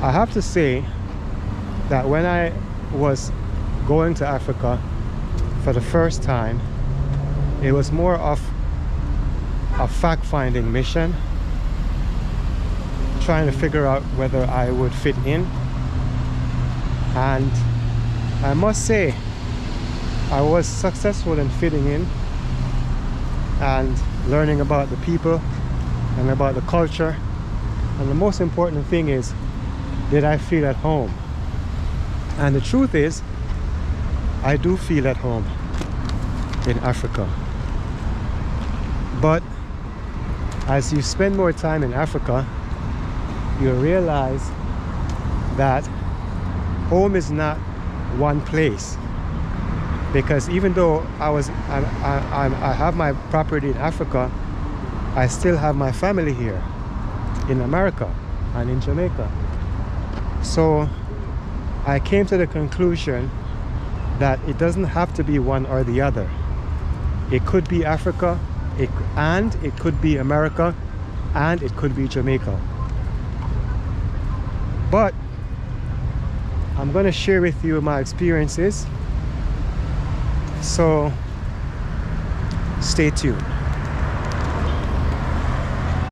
I have to say that when I was going to Africa for the first time, it was more of a fact-finding mission, trying to figure out whether I would fit in. And I must say, I was successful in fitting in and learning about the people and about the culture. And the most important thing is, did I feel at home? And the truth is, I do feel at home in Africa. But as you spend more time in Africa, you realize that home is not one place. Because even though I have my property in Africa, I still have my family here in America and in Jamaica. So I came to the conclusion that it doesn't have to be one or the other. It could be Africa, and it could be America, and it could be Jamaica. But I'm going to share with you my experiences, so stay tuned.